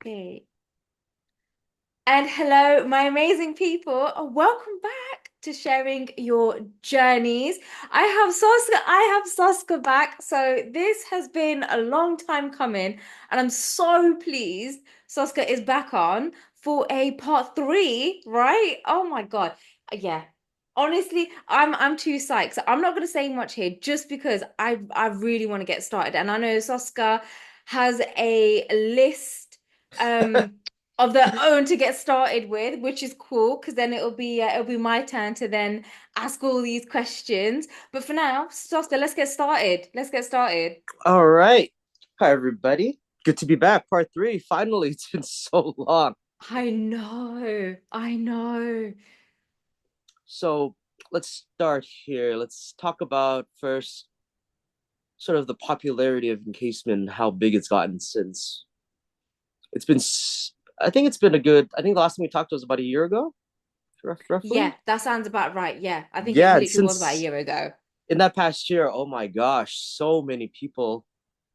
Okay. And hello, my amazing people. Welcome back to sharing your journeys. I have Soska back. So this has been a long time coming, and I'm so pleased Soska is back on for a part three, right? Oh my God. Yeah. Honestly, I'm too psyched. So I'm not gonna say much here just because I really want to get started. And I know Soska has a list. Um of their own to get started with, which is cool because then it'll be my turn to then ask all these questions. But for now, Sosta, let's get started. Let's get started. All right. Hi, everybody. Good to be back. Part three. Finally, it's been so long. I know, I know. So let's start here. Let's talk about first sort of the popularity of encasement and how big it's gotten since it's been. I think it's been a good. I think the last time we talked was about a year ago, roughly. Yeah, that sounds about right. Yeah, I think it Yeah, and literally was about a since year ago. in that past year, oh my gosh, so many people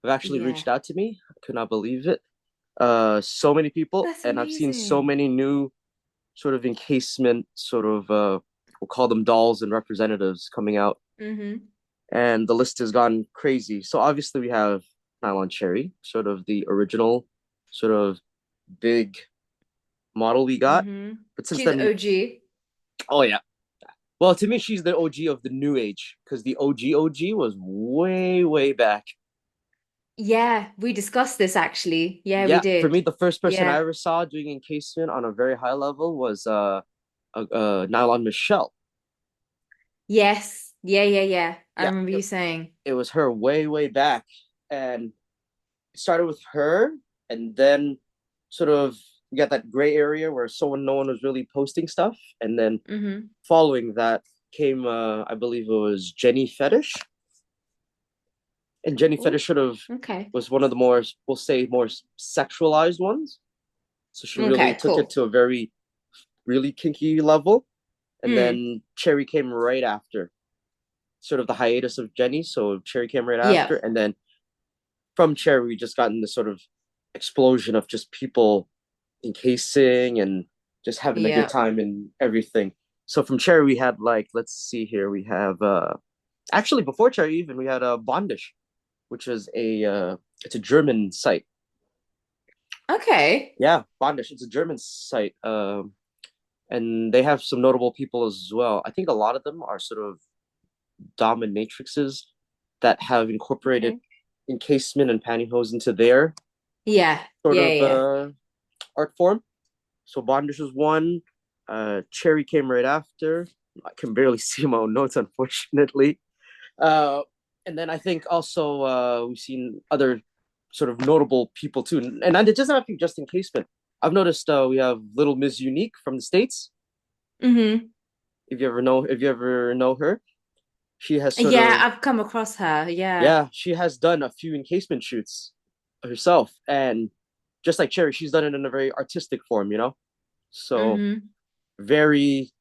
have actually Yeah, reached out to me. I could not believe it. So many people, that's and I've seen so amazing. many new sort of encasement sort of we'll call them dolls and representatives coming out, Mm-hmm. and the list has gone crazy. So obviously we have nylon cherry, sort of the original sort of big model we got. Mm-hmm. But since She's then we, OG. oh yeah, well, to me she's the OG of the new age, because the OG was way back. Yeah, we discussed this actually. Yeah, we Yeah, for did. me the first person I Yeah. ever saw doing encasement on a very high level was nylon Michelle. Yes. Yeah. I Yeah, remember you saying. it was her way back, and it started with her, and then sort of you got that gray area where no one was really posting stuff, and then Mm-hmm. following that came I believe it was Jenny Fetish, and Jenny Oh, Fetish sort of okay. was one of the more, we'll say, more sexualized ones. So she really Okay, took it cool. to a very really kinky level, and Mm. then Cherry came right after, sort of the hiatus of Jenny. So Cherry came right Yeah. after, and then from Cherry, we just gotten this sort of explosion of just people encasing and just having a good Yeah. time and everything. So from Cherry, we had like, let's see here, we have actually before Cherry even we had Bondish, which is it's a German site. Okay. Yeah, Bondish, it's a German site. And they have some notable people as well. I think a lot of them are sort of dominatrixes that have incorporated Okay. encasement and pantyhose into their Yeah. sort Yeah, of yeah. art form. So Bondage was one. Cherry came right after. I can barely see my own notes, unfortunately. Uh, and then I think also we've seen other sort of notable people too. And it doesn't have to be just encasement. I've noticed we have Little Miss Unique from the States. Mm-hmm. If you ever know her, she has sort Yeah, of, I've come across her. Yeah. yeah, she has done a few encasement shoots herself, and just like Cherry, she's done it in a very artistic form, you know. So Mm-hmm. very,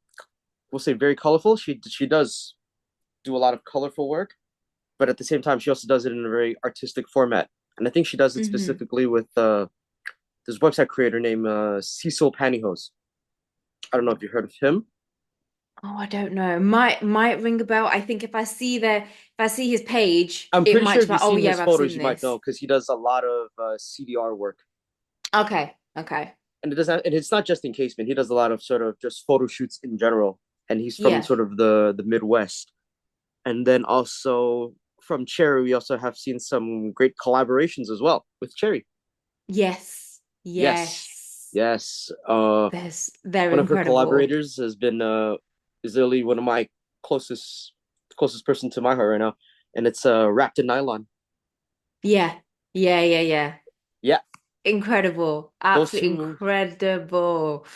we'll say, very colorful. She does do a lot of colorful work, but at the same time, she also does it in a very artistic format. And I think she does it Mm-hmm. specifically with this website creator named Cecil Pantyhose. I don't know if you heard of him. Oh, I don't know. Might ring a bell. I think if I see his page, I'm it pretty might sure be if like, you've oh seen yeah, his I've photos, seen you might this. know because he does a lot of CDR work. Okay. Okay. And it's not just encasement. He does a lot of sort of just photo shoots in general. And he's from Yeah. sort of the Midwest. And then also from Cherry, we also have seen some great collaborations as well with Cherry. Yes. Yes, Yes. yes. They're One of her incredible. collaborators has been is literally one of my closest person to my heart right now, and it's wrapped in nylon. Yeah. Yeah. Yeah, Incredible. those Absolutely two, incredible.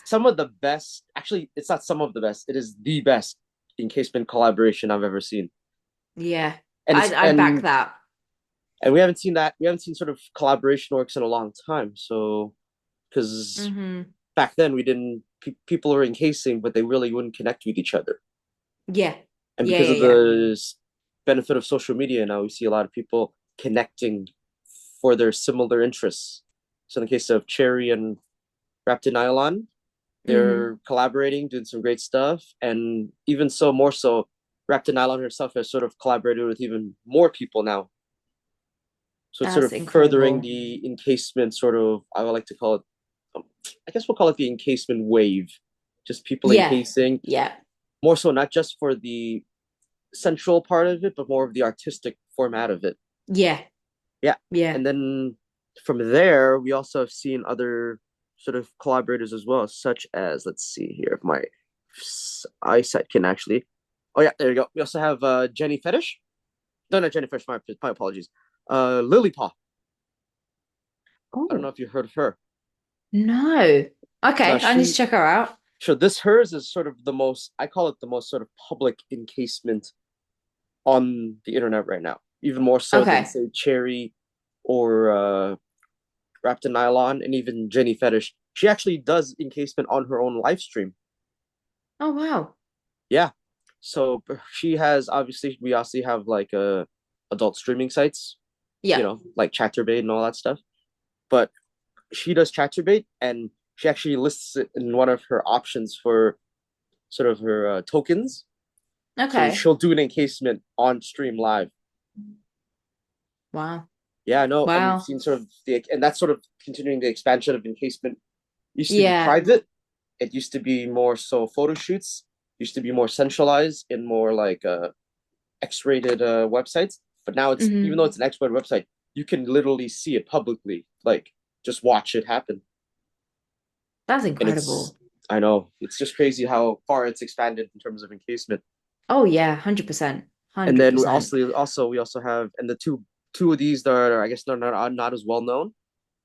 some of the best. Actually, it's not some of the best. It is the best encasement collaboration I've ever seen, Yeah. and it's I'd back that. and we haven't seen that. We haven't seen sort of collaboration works in a long time. So because Mm-hmm. back then we didn't people were encasing, but they really wouldn't connect with each other. Yeah. And because of Yeah. the benefit of social media now, we see a lot of people connecting for their similar interests. So in the case of Cherry and Wrapped in Nylon, Hmm. they're collaborating, doing some great stuff, and even so, more so, Wrapped in Nylon herself has sort of collaborated with even more people now. So it's sort That's of furthering incredible. the encasement sort of, I would like to call it, um, I guess we'll call it the encasement wave. Just people Yeah. encasing, Yeah. more so not just for the central part of it, but more of the artistic format of it. Yeah. Yeah. Yeah. And then from there, we also have seen other sort of collaborators as well, such as, let's see here, if my eyesight can actually. Oh, yeah, there you go. We also have Jenny Fetish. No, not Jenny Fetish, my apologies. Lily Paw. I don't know Oh, if you heard of her. no. Now, Okay, I need to check her out. hers is sort of the most, I call it the most sort of public encasement on the internet right now, even more so than, Okay. say, Cherry or Wrapped in Nylon, and even Jenny Fetish. She actually does encasement on her own live stream. Oh, wow. Yeah. So she has, obviously, we also have like adult streaming sites, Yeah. like Chatterbait and all that stuff. But she does Chatterbait, and she actually lists it in one of her options for sort of her tokens. So Okay. she'll do an encasement on stream live. Wow. Yeah, no, and we've Wow. seen sort of and that's sort of continuing the expansion of encasement. It used to be Yeah. private. It used to be more so photo shoots. Used to be more centralized in more like X-rated websites. But now it's, even though Hmm. it's an X-rated website, you can literally see it publicly. Like just watch it happen. That's And it's, incredible. I know, it's just crazy how far it's expanded in terms of encasement. Oh, yeah, 100%. And then 100%. we also have, and the two of these that are, I guess, not as well known,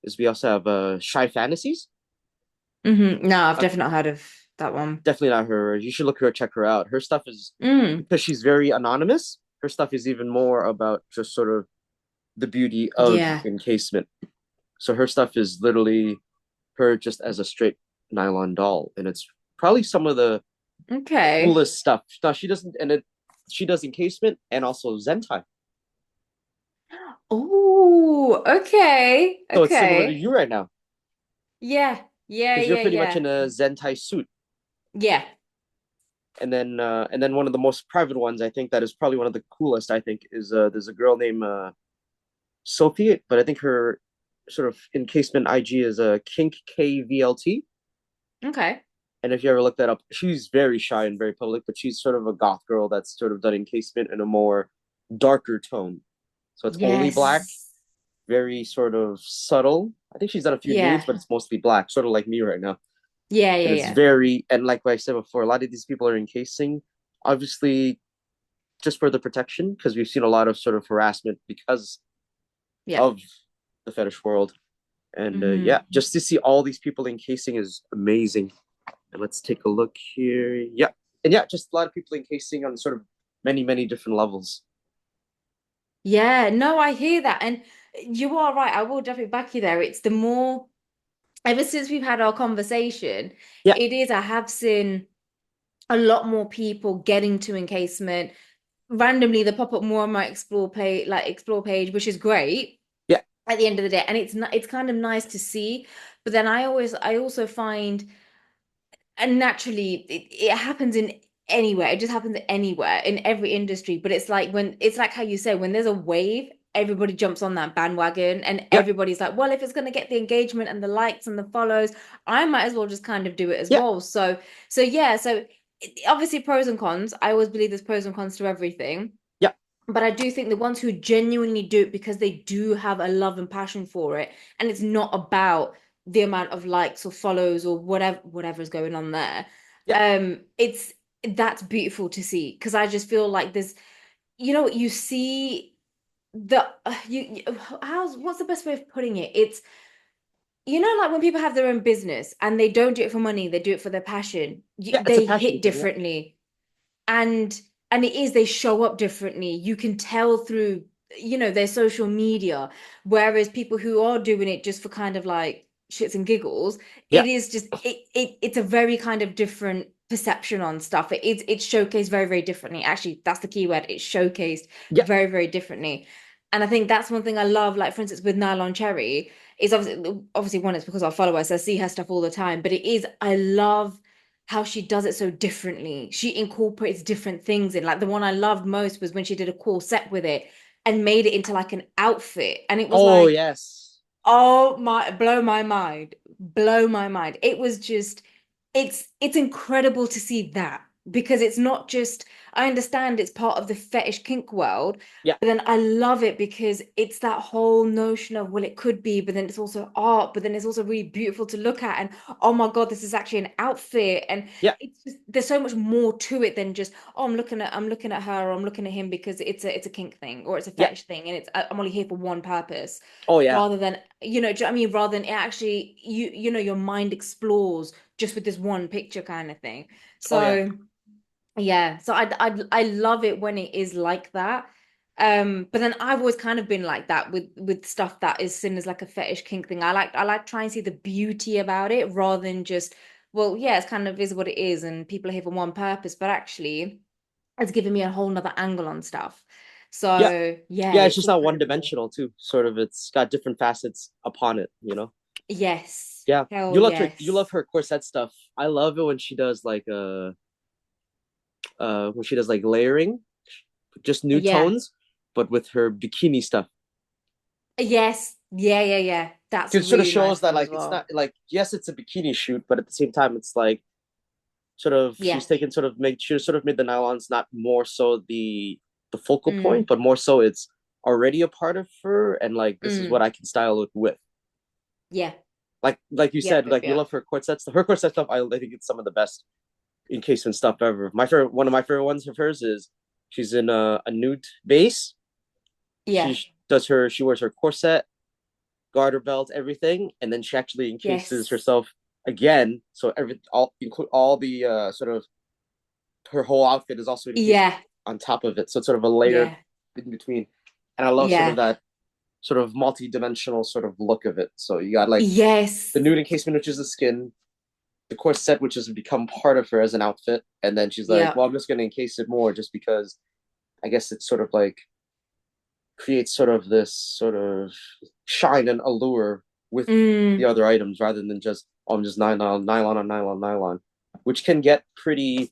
is we also have Shy Fantasies. No, I've Uh, definitely not heard of that one. Definitely not her. You should check her out. Her stuff is, Mm. because she's very anonymous. Her stuff is even more about just sort of the beauty of Yeah. encasement. So her stuff is literally her just as a straight nylon doll, and it's probably some of the Okay. coolest stuff. Now she doesn't, and it she does encasement and also Zentai. Oh, okay. So it's similar to Okay. you right now Yeah. Yeah, because you're yeah, pretty much yeah. in a Zentai suit. Yeah. And then one of the most private ones, I think that is probably one of the coolest. I think is there's a girl named Sophie, but I think her sort of encasement IG is a Kink KVLT. Okay. And if you ever look that up, she's very shy and very public, but she's sort of a goth girl that's sort of done encasement in a more darker tone. So it's only black, Yes. very sort of subtle. I think she's done a few nudes, Yeah. but it's mostly black, sort of like me right now. Yeah, yeah, And it's yeah. very, and like I said before, a lot of these people are encasing, obviously just for the protection, because we've seen a lot of sort of harassment because Yeah. of the fetish world. And yeah, Hmm. just to see all these people encasing is amazing. And let's take a look here. Yeah. And yeah, just a lot of people encasing on sort of many different levels. Yeah, no, I hear that. And you are right. I will definitely back you there. It's the more, ever since we've had our conversation, Yeah. it is, I have seen a lot more people getting to encasement. Randomly, they pop up more on my explore page, which is great Yeah. at the end of the day. And it's kind of nice to see. But then I also find, and naturally it happens in anywhere, it just happens anywhere in every industry, but it's like when it's like how you say, when there's a wave, everybody jumps on that bandwagon and Yeah. everybody's like, well, if it's going to get the engagement and the likes and the follows, I might as well just kind of do it as Yeah. well. So yeah, so obviously pros and cons. I always believe there's pros and cons to everything, Yeah. but I do think the ones who genuinely do it because they do have a love and passion for it, and it's not about the amount of likes or follows or whatever's going on there. Yeah. It's that's beautiful to see because I just feel like there's, you see the how's what's the best way of putting it? It's, like when people have their own business and they don't do it for money, they do it for their passion. Yeah. It's a They passion hit thing. Yeah. differently, and it is, they show up differently, you can tell through their social media, whereas people who are doing it just for kind of like shits and giggles, Yeah. it is just it's a very kind of different perception on stuff. It's showcased very very differently. Actually, that's the key word, it's showcased Yeah. very very differently. And I think that's one thing I love, like for instance with Nylon Cherry, is obviously one, it's because I follow her, so I see her stuff all the time. But it is, I love how she does it so differently. She incorporates different things in. Like the one I loved most was when she did a corset with it and made it into like an outfit. And it was Oh like, yes. oh my, blow my mind. Blow my mind. It was just, it's incredible to see that because it's not just, I understand it's part of the fetish kink world, Yeah. but then I love it because it's that whole notion of, well, it could be, but then it's also art, but then it's also really beautiful to look at. And oh my God, this is actually an outfit. And Yeah. it's just, there's so much more to it than just, oh, I'm looking at her or I'm looking at him because it's a kink thing or it's a Yeah. fetish thing. And it's, I'm only here for one purpose Oh yeah. rather than, do you know what I mean? Rather than it actually, your mind explores just with this one picture kind of thing. Oh yeah. So yeah, so I love it when it is like that. But then I've always kind of been like that with stuff that is seen as like a fetish kink thing. I like trying to see the beauty about it rather than just, well, yeah, it's kind of is what it is, and people are here for one purpose, but actually it's giving me a whole nother angle on stuff. Yeah. So yeah, Yeah, it's it's just not one incredible. dimensional too. Sort of it's got different facets upon it, you know? Yes, Yeah. hell You love yes. her corset stuff. I love it when she does like layering, just new Yeah. tones, but with her bikini stuff. Yes. Yeah, yeah, yeah. That's a It sort of really shows nice that one as like it's not well. like yes, it's a bikini shoot, but at the same time it's like sort of Yeah. she's taken sort of made she sort of made the nylons not more so the focal point, Mm, but more so it's already a part of her and like this is what mm. I can style it with. Yeah. Like you Yep, said, yep, like you yep. love her corset stuff. Her corset stuff, I think it's some of the best encasement stuff ever. My favorite one of my favorite ones of hers is she's in a nude base. Yeah. She wears her corset, garter belt, everything, and then she actually encases Yes. herself again. So every all include all the sort of her whole outfit is also encased Yeah. on top of it. So it's sort of a layered Yeah. in between. And I love sort of Yeah. that sort of multi-dimensional sort of look of it. So you got like the Yes. nude encasement, which is the skin, the corset, which has become part of her as an outfit, and then she's like, Yeah. "Well, I'm just going to encase it more, just because I guess it's sort of like creates sort of this sort of shine and allure with the Mm. other items rather than just oh, I'm just nylon on nylon, which can get pretty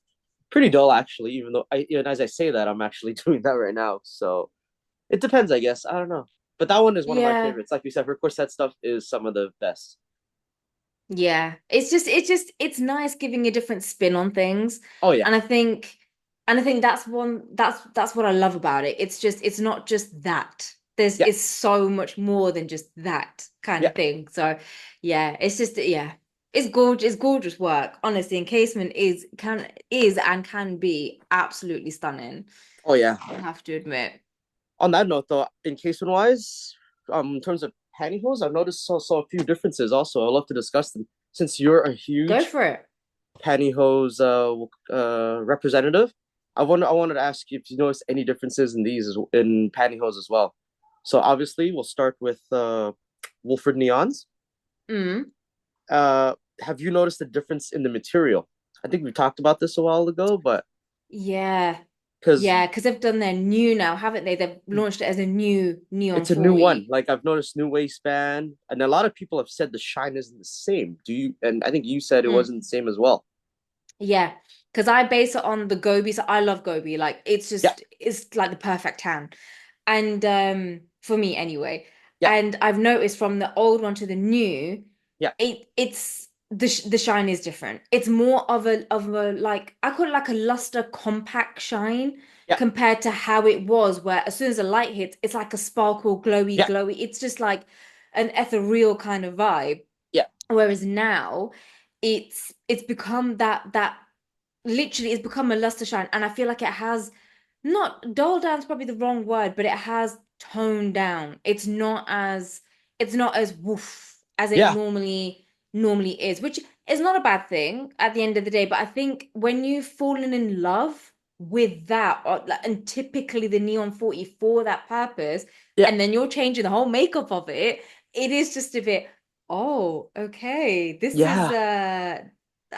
dull actually. Even though as I say that, I'm actually doing that right now. So it depends, I guess. I don't know, but that one is one of my Yeah. favorites. Like you said, her corset stuff is some of the best. Yeah. It's nice giving a different spin on things. Oh yeah, And I think that's what I love about it. It's not just that. yeah, It's so much more than just that kind yeah. of thing. So yeah, it's just yeah. It's gorgeous work. Honestly, encasement is and can be absolutely stunning. Oh yeah. I have to admit. On that note, though, encasement wise, in terms of pantyhose, I've noticed saw a few differences. Also, I'd love to discuss them since you're a Go huge for it. pantyhose representative. I wanted to ask you if you noticed any differences in in pantyhose as well. So obviously, we'll start with Wolford Neons. Mm. Have you noticed the difference in the material? I think we talked about this a while ago, but Yeah. because Yeah, because they've done their new now, haven't they? They've launched it as a new Neon it's a new one. 40. Like I've noticed new waistband, and a lot of people have said the shine isn't the same. Do you? And I think you said it Mm. wasn't the same as well. Yeah, because I base it on the Gobi. So I love Gobi. Like Yeah, it's like the perfect tan. And for me anyway. yeah, And I've noticed from the old one to the new, yeah, it's the shine is different. It's more of a like I call it like a luster compact shine yeah, compared to how it was, where as soon as the light hits, it's like a sparkle, glowy, yeah, glowy. It's just like an ethereal kind of vibe. yeah, Whereas now it's become that literally it's become a luster shine, and I feel like it has not dull down's probably the wrong word, but it has toned down. It's not as woof as it yeah, normally is, which is not a bad thing at the end of the day. But I think when you've fallen in love with that, and typically the Neon 40 for that purpose, yeah, and then you're changing the whole makeup of it, it is just a bit, oh, okay, this is yeah.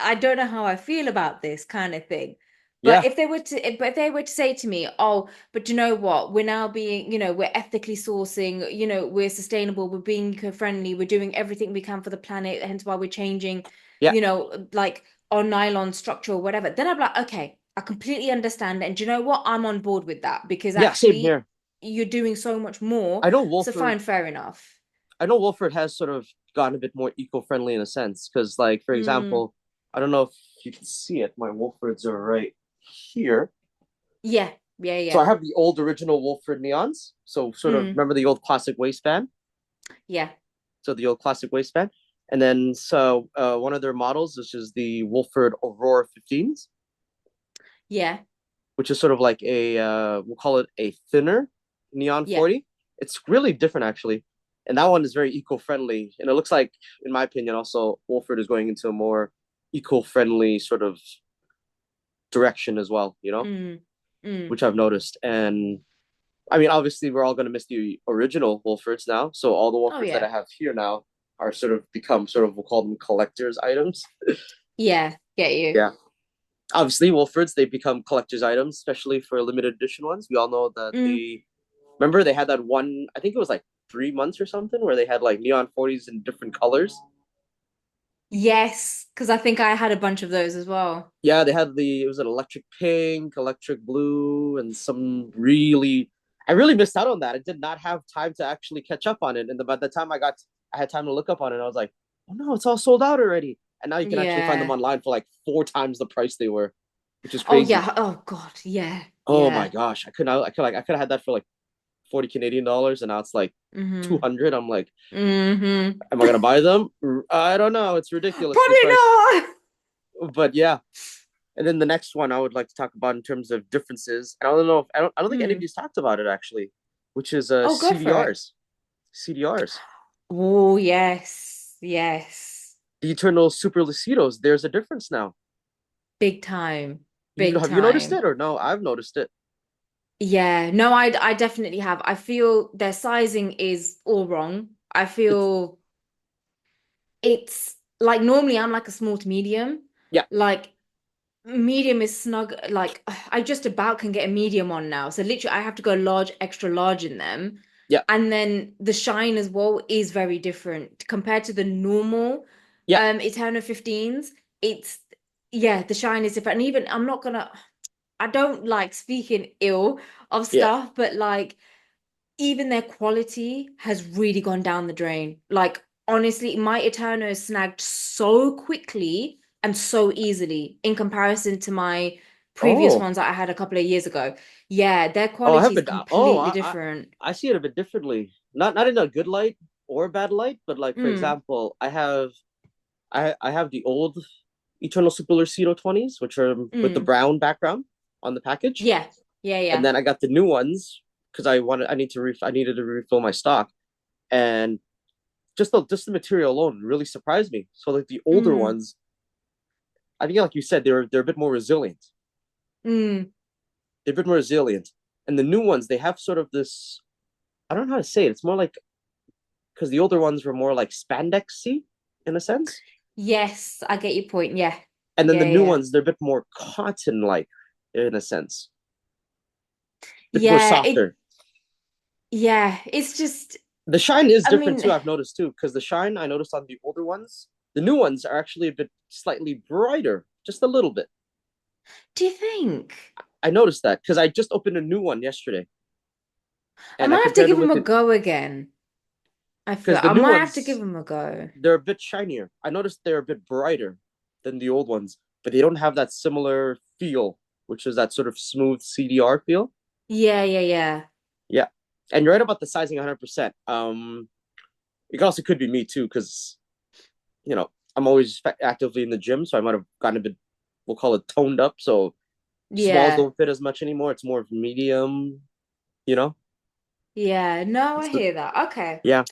I don't know how I feel about this kind of thing. Yeah. But if they were to say to me, oh, but you know what? We're now being, we're ethically sourcing, we're sustainable, we're being eco-friendly, we're doing everything we can for the planet, hence why we're changing, Yeah. like our nylon structure or whatever. Then I'm like, okay, I completely understand. And do you know what? I'm on board with that because Yeah. Same actually here. you're doing so much more. I know So Wolford. fine, fair enough. I know Wolford has sort of gotten a bit more eco-friendly in a sense because, like, for Mm, example, I don't know if you can see it. My Wolfords are right here. yeah, yeah, So I yeah. have the old original Wolford neons. So sort of Mm, remember the old classic waistband. yeah, So the old classic waistband, and then one of their models, which is the Wolford Aurora 15s, yeah, which is sort of like we'll call it a thinner neon yeah. 40. It's really different actually, and that one is very eco-friendly, and it looks like, in my opinion, also Wolford is going into a more eco-friendly sort of direction as well. Mm, mm. Which I've noticed, and I mean, obviously, we're all going to miss the original Wolfords now. So all the Oh Wolfords that yeah. I have here now are sort of become sort of, we'll call them collector's items. Yeah, get you. Yeah. Obviously, Wolfords, they become collector's items, especially for limited edition ones. We all know that Mm. remember they had that one, I think it was like 3 months or something, where they had like neon 40s in different colors. Yes, because I think I had a bunch of those as well. Yeah, they had it was an electric pink, electric blue, and I really missed out on that. I did not have time to actually catch up on it. And by the time I had time to look up on it, I was like, oh no, it's all sold out already. And now you can actually find them Yeah. online for like 4 times the price they were, which is Oh crazy. yeah. Oh God. Yeah. Oh my Yeah. gosh. I could have had that for like 40 Canadian dollars, and now it's like Mm-hmm. 200. I'm like, Mm-hmm. am I gonna buy them? I don't know. It's ridiculously Probably priced. not. But yeah. And then the next one I would like to talk about in terms of differences, and I don't know if I don't think any of Mm. you talked about it actually, which is Oh, go for it. CDRs. CDRs. Oh yes. Yes. The Eternal Super Lucidos. There's a difference now. Big time. You Big have you noticed time. it or no? I've noticed it. Yeah. No, I definitely have. I feel their sizing is all wrong. I It's feel it's like normally I'm like a small to medium. yeah, Like medium is snug. Like I just about can get a medium on now. So literally I have to go large, extra large in them. yeah, And then the shine as well is very different compared to the normal yeah. Eterno 15s. It's yeah, the shine is different. And even I don't like speaking ill of Yeah. stuff, but like even their quality has really gone down the drain. Like, honestly, my Eterno snagged so quickly and so easily in comparison to my previous Oh, ones that I had a couple of years ago. Yeah, their oh, I quality have is been. Oh, completely different. I see it a bit differently. Not in a good light or a bad light, but like for Mm, example, I have the old Eternal Super Lucido 20s, which are with the mm. brown background on the package. Yeah, yeah, And yeah. then I got the new ones because I needed to refill my stock, and just the material alone really surprised me. So like the older Mm, ones, I think like you said, they're a bit more resilient. mm. They're a bit more resilient, and the new ones they have sort of this. I don't know how to say it. It's more like because the older ones were more like spandexy in a sense, Yes, I get your point. Yeah, and then the yeah, new yeah. ones they're a bit more cotton like in a sense, a bit more Yeah, softer. it's just, The shine is I different mean, too. I've noticed too because the shine I noticed on the older ones, the new ones are actually a bit slightly brighter, just a little bit. do you think? I noticed that because I just opened a new one yesterday, I and I might have to compared give them him with a it go again. I feel because the I new might have to give ones him a go. they're a bit shinier. I noticed they're a bit brighter than the old ones, but they don't have that similar feel, which is that sort of smooth CDR feel. Yeah, yeah, yeah. Yeah, and you're right about the sizing 100%. It also could be me too because I'm always actively in the gym, so I might have gotten a bit, we'll call it toned up. So smalls Yeah. don't fit as much anymore. It's more of medium. You know, Yeah. No, I it's the hear that. Okay. yeah,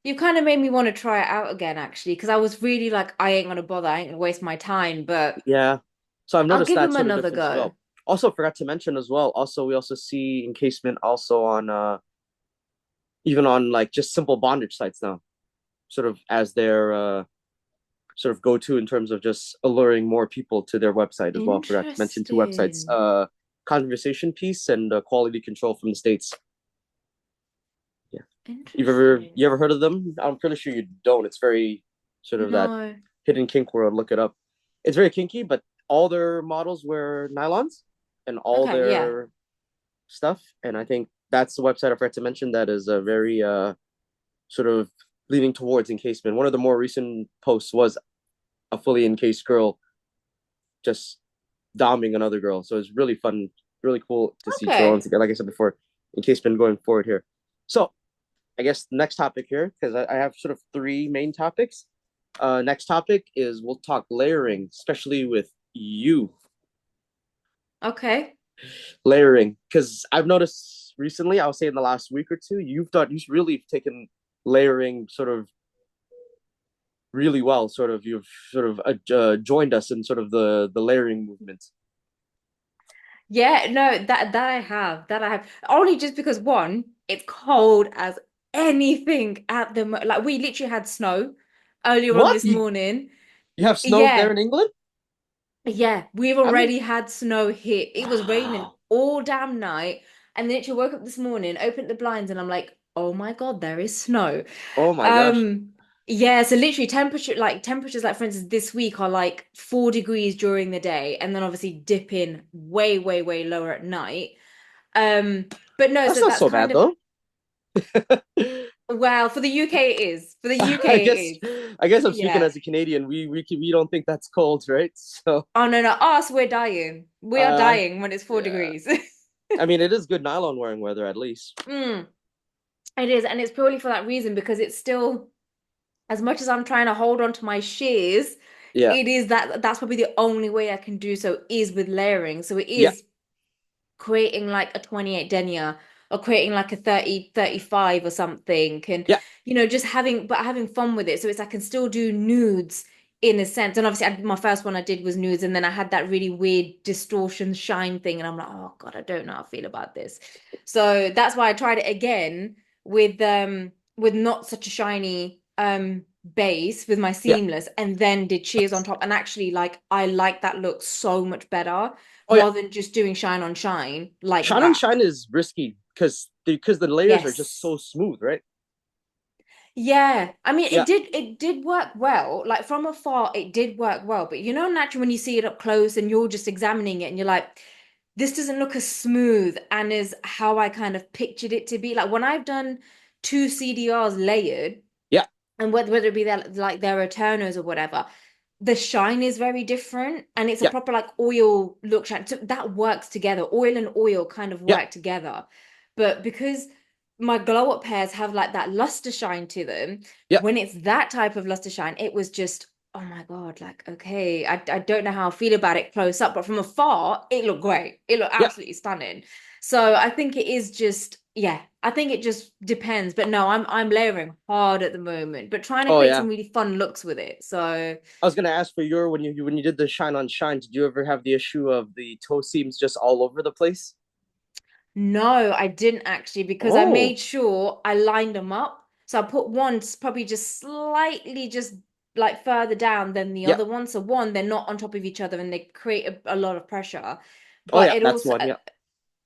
You kind of made me want to try it out again, actually, because I was really like, I ain't gonna bother, I ain't gonna waste my time, but yeah. So I've I'll noticed give that him sort of another difference as go. well. Also, forgot to mention as well. Also, we also see encasement also on even on like just simple bondage sites now, sort of as their sort of go to in terms of just alluring more people to their website as well. I forgot to mention two websites: Interesting. Conversation Piece and Quality Control from the States. Yeah, you ever Interesting. heard of them? I'm pretty sure you don't. It's very sort of that No. hidden kink world. Look it up. It's very kinky, but all their models wear nylons and all Okay, yeah. their stuff. And I think that's the website I forgot to mention that is a very sort of leaning towards encasement. One of the more recent posts was a fully encased girl just doming another girl. So it's really fun, really cool to see for Okay. once again, like I said before, encasement going forward here. So I guess next topic here, because I have sort of three main topics. Next topic is we'll talk layering, especially with you Okay. layering, because I've noticed recently, I would say in the last week or two, you've really taken layering sort of really well. Sort of you've sort of joined us in sort of the layering movement. Yeah, no, that I have. That I have. Only just because one, it's cold as anything at the mo like we literally had snow earlier on What this morning. you have snow there Yeah. in England? Yeah, we've I mean, already had snow here. It was raining wow. all damn night. And then literally woke up this morning, opened the blinds, and I'm like, oh my God, there is snow. Oh my gosh. Um, yeah, so literally temperatures like for instance this week are like 4 degrees during the day and then obviously dip in way, way, way lower at night. Um, but no, That's so not that's so kind bad of though. well, for the UK it is. For the I UK it guess is. I guess I'm speaking Yeah. as a Canadian. We don't think that's cold, right? So Oh no, no, us, we're dying. We are uh dying when it's four yeah. degrees. I mean it is good nylon wearing weather at least. Mm. It is, and it's purely for that reason because it's still, as much as I'm trying to hold on to my shears, Yeah. it is that's probably the only way I can do so is with layering. So it Yeah. is creating like a 28 denier or creating like a 30 35 or something and Yeah. just having fun with it, so it's I can still do nudes in a sense. And obviously my first one I did was nudes, and then I had that really weird distortion shine thing, and I'm like, oh God, I don't know how I feel about this. So that's why I tried it again with not such a shiny base with my Yeah. seamless, and then did shears on top, and actually like I like that look so much better Oh yeah. rather than just doing shine on shine like Shine on that. shine is risky because the layers are just Yes. so smooth, right? Yeah. I mean, Yeah. it did work well. Like from afar, it did work well. But naturally when you see it up close and you're just examining it and you're like, this doesn't look as smooth and as how I kind of pictured it to be. Like when I've done two CDRs layered, Yeah. and whether it be their returners or whatever, the shine is very different and it's a Yeah. proper like oil look shine. So that works together. Oil and oil kind of Yeah. work together. But because my glow up pairs have like that luster shine to them, Yeah. when it's that type of luster shine, it was just, oh my God, like, okay, I don't know how I feel about it close up, but from afar, it looked great. It looked Yeah. absolutely stunning. So I think it is just, yeah, I think it just depends. But no, I'm layering hard at the moment, but trying to Oh create yeah. some really fun looks with it. So I was gonna ask for your when you did the shine on shine, did you ever have the issue of the toe seams just all over the place? no, I didn't actually because I Oh, made sure I lined them up. So I put one probably just slightly just like further down than the yeah. other one. So one, they're not on top of each other and they create a lot of pressure. Oh But yeah, it that's also, one. Yeah.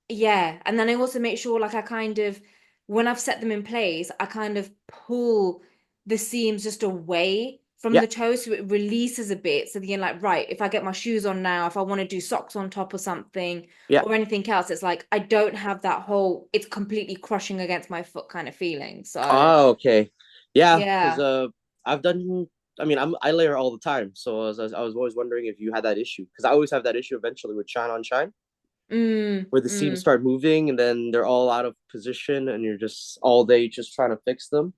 yeah. And then I also make sure like I kind of, when I've set them in place, I kind of pull the seams just away from Yeah. the toe so it releases a bit. So then you're like, right, if I get my shoes on now, if I want to do socks on top or something Yeah. or anything else, it's like I don't have that whole, it's completely crushing against my foot kind of feeling. So Oh, okay. Yeah, because yeah. I've done. I mean, I layer all the time, so I was always wondering if you had that issue because I always have that issue eventually with shine on shine, Mm, where the seams mm. start moving and then they're all out of position, and you're just all day just trying to fix them.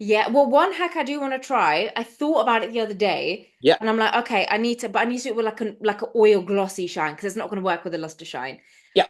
Yeah, well, one hack I do want to try. I thought about it the other day, Yeah. and I'm like, okay, but I need to do it with like an oil glossy shine because it's not going to work with a luster shine. Yeah.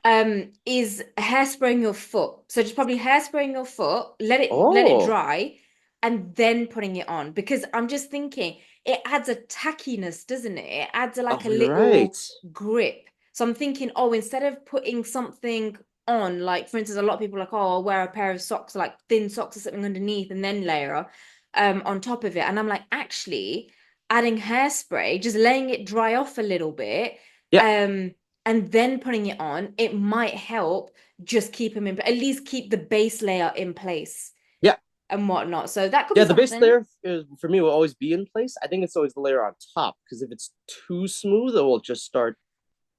Is hairspraying your foot. So just probably hairspraying your foot, let it Oh. dry, and then putting it on because I'm just thinking it adds a tackiness, doesn't it? It adds like Oh, a you're right. little grip. So I'm thinking, oh, instead of putting something on, like for instance, a lot of people are like, oh, I'll wear a pair of socks, like thin socks or something underneath, and then layer on top of it. And I'm like, actually. adding hairspray, just letting it dry off a little bit, Yeah, um, and then putting it on, it might help just keep them in, at least keep the base layer in place yeah, and whatnot. So that could be yeah. The base something. layer is, for me will always be in place. I think it's always the layer on top because if it's too smooth, it will just start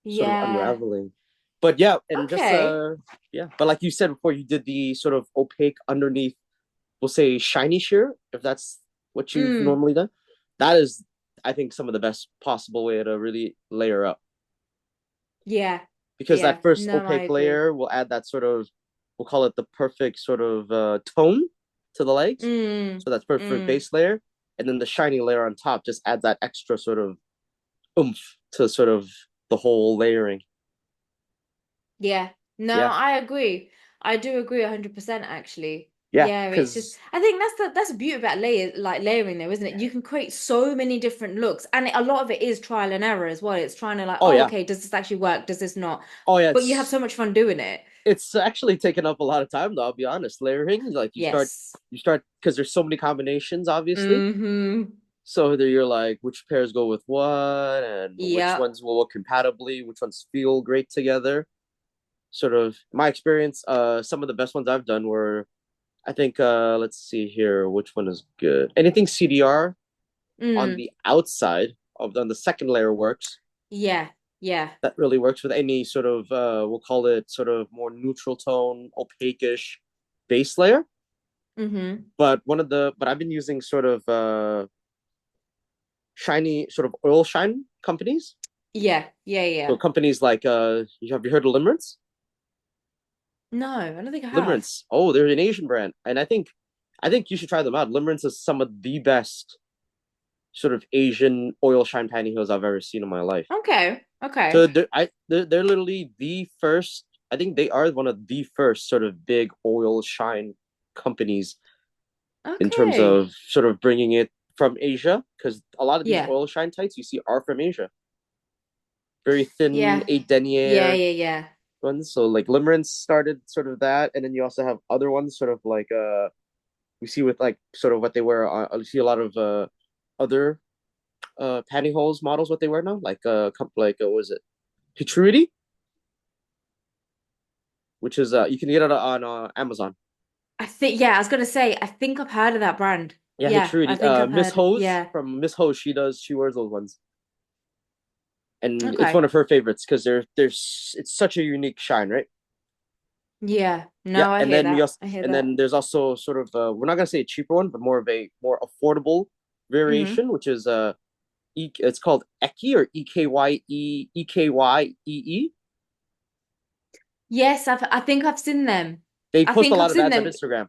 sort of Yeah. unraveling. But yeah, and just Okay. yeah, but like you said before, you did the sort of opaque underneath, we'll say shiny sheer, if that's what you've Mm. normally done. That is, I think, some of the best possible way to really layer up Yeah. because that Yeah. first No, I opaque agree. layer will add that sort of, we'll call it the perfect sort of tone to the legs. Mm. So that's perfect Mm. base layer, and then the shiny layer on top just adds that extra sort of oomph to sort of the whole layering. Yeah. No, Yeah, I agree. I do agree 100% actually. yeah, Yeah, it's just because I think that's the beauty about layering though, isn't it? You can create so many different looks and a lot of it is trial and error as well. It's trying to like, oh oh, yeah, okay, does this actually work? Does this not? oh yeah, But you have so much fun doing it. it's actually taken up a lot of time though, I'll be honest. Layering, like Yes. you start because there's so many combinations, obviously. Mm-hmm. So there you're like, which pairs go with what, and which Yep. ones will work compatibly, which ones feel great together. Sort of my experience, some of the best ones I've done were, I think, let's see here, which one is good. Anything CDR on Mm. the outside of on the second layer works. Yeah. Yeah. That really works with any sort of we'll call it sort of more neutral tone, opaque-ish base layer. Mm-hmm. But I've been using sort of shiny sort of oil shine companies. Yeah. Yeah. So Yeah. companies like have you heard of Limerence? No, I don't think I have. Limerence. Oh, they're an Asian brand. And I think you should try them out. Limerence is some of the best sort of Asian oil shine pantyhose I've ever seen in my life. Okay. So Okay. they're literally the first. I think they are one of the first sort of big oil shine companies in terms Okay. of sort of bringing it from Asia because a lot of these Yeah. oil shine tights you see are from Asia. Very thin, Yeah. eight Yeah. denier Yeah. Yeah. ones. So like Limerence started sort of that, and then you also have other ones sort of like we see with like sort of what they wear. You see a lot of other pantyhose models what they wear now, like what was it, Hitruity, which is you can get it on Amazon. I think, yeah, I was gonna say, I think I've heard of that brand. Yeah, Yeah, I Hitruity. think I've Miss heard. Hose Yeah. from Miss Hose, she wears those ones, and it's one Okay. of her favorites because there's it's such a unique shine, right? Yeah. Yeah, No, I and hear then we that. also I hear and that. then there's also sort of we're not gonna say a cheaper one, but more of a more affordable Hmm. variation, which is it's called Eki or EKYEE. Yes, I think I've seen them. They I post a think I've lot of seen ads on them. Instagram.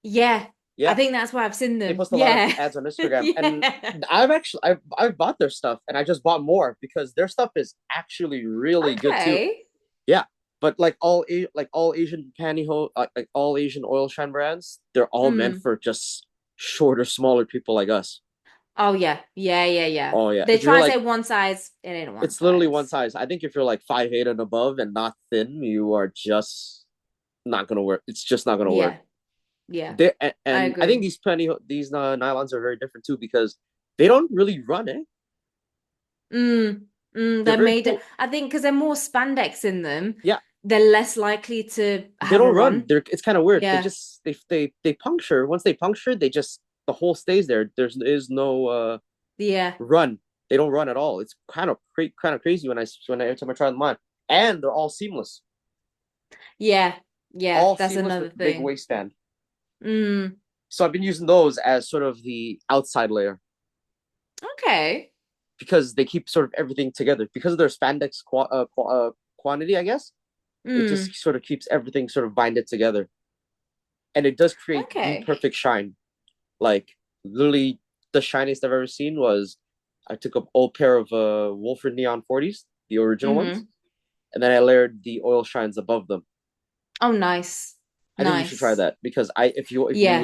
Yeah. I Yeah, think that's where I've seen they them. post a lot of Yeah. ads on Instagram, and Yeah. I've bought their stuff, and I just bought more because their stuff is actually really good too. Okay. Yeah, but like all Asian pantyhose, like all Asian oil shine brands, they're all meant Mm. for just shorter, smaller people like us. Oh yeah. Yeah, yeah, yeah. Oh yeah, They if you're try and like, say one size, it ain't one it's literally one size. size. I think if you're like 5'8" and above and not thin, you are just not gonna work. It's just not gonna work. Yeah. Yeah. They I and I think agree. these nylons are very different too because they don't really run. Mm, They're they're very made, cool. I think, because they're more spandex in them, Yeah, they're less likely to they have a don't run. run. They're It's kind of weird. They Yeah, just they puncture. Once they puncture, they just the hole stays there. There's is no yeah, run. They don't run at all. It's kind of crazy when I every time I try them on, and they're all seamless, yeah, yeah. all That's seamless another with big thing. waistband. Mm, So I've been using those as sort of the outside layer okay. because they keep sort of everything together because of their spandex quantity, I guess. It Mm, just sort of keeps everything sort of binded together, and it does create the okay. perfect shine. Like literally, the shiniest I've ever seen was I took an old pair of Wolford Neon 40s, the original ones, Mm-hmm. and then I layered the oil shines above them. Oh, nice. I think you should try Nice. that because I if Yeah,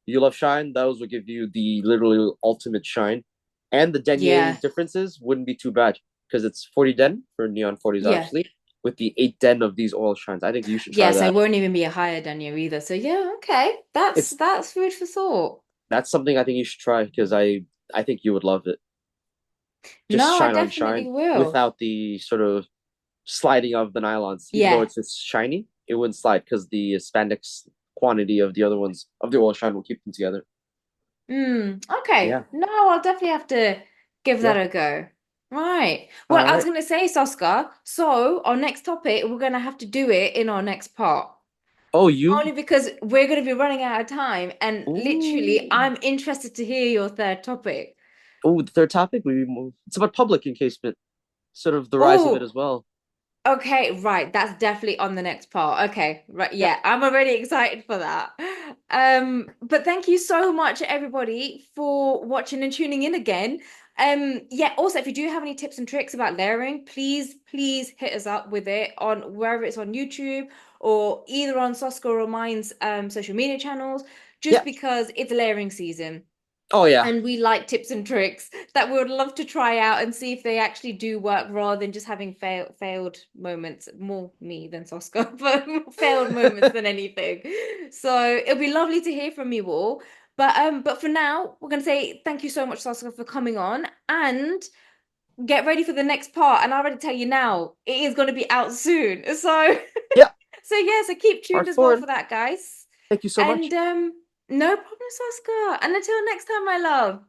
you love shine, those will give you the literally ultimate shine, and the denier yeah, differences wouldn't be too bad because it's 40 den for neon 40s yeah. obviously with the 8 den of these oil shines. I think you should try Yes, I that. won't even be a higher Daniel either. So yeah, okay. That's It's that's food for thought. That's something I think you should try because I I think you would love it. Just No, I shine on definitely shine will. without the sort of sliding of the nylons. Even though Yeah. it's just shiny, it wouldn't slide because the spandex quantity of the other ones of the oil shine will keep them together. Okay. Yeah, No, I'll definitely have to give that yeah. a go. Right. Well, All I was right. going to say, Soska, so our next topic, we're going to have to do it in our next part. Oh, you. Only because we're going to be running out of time. And literally, Ooh. I'm interested to hear your third topic. Oh, the third topic. We move. It's about public encasement, sort of the rise of it Oh, as well. okay, right. That's definitely on the next part. Okay, right. Yeah, Yeah, I'm already excited for that. But thank you so much, everybody, for watching and tuning in again. Yeah, also, if you do have any tips and tricks about layering, please hit us up with it on wherever it's on YouTube or either on Soska or mine's social media channels, just yeah. because it's layering season Oh, yeah, and we like tips and tricks that we would love to try out and see if they actually do work rather than just having failed moments. More me than Soska, but more failed moments than anything. So it'll be lovely to hear from you all. But for now, we're gonna say thank you so much, Soska, for coming on and get ready for the next part. And I already tell you now, it is gonna be out soon. So yeah. so yeah, so keep tuned Part as well four. for that, guys. Thank you so And much. no problem, Soska. And until next time, my love.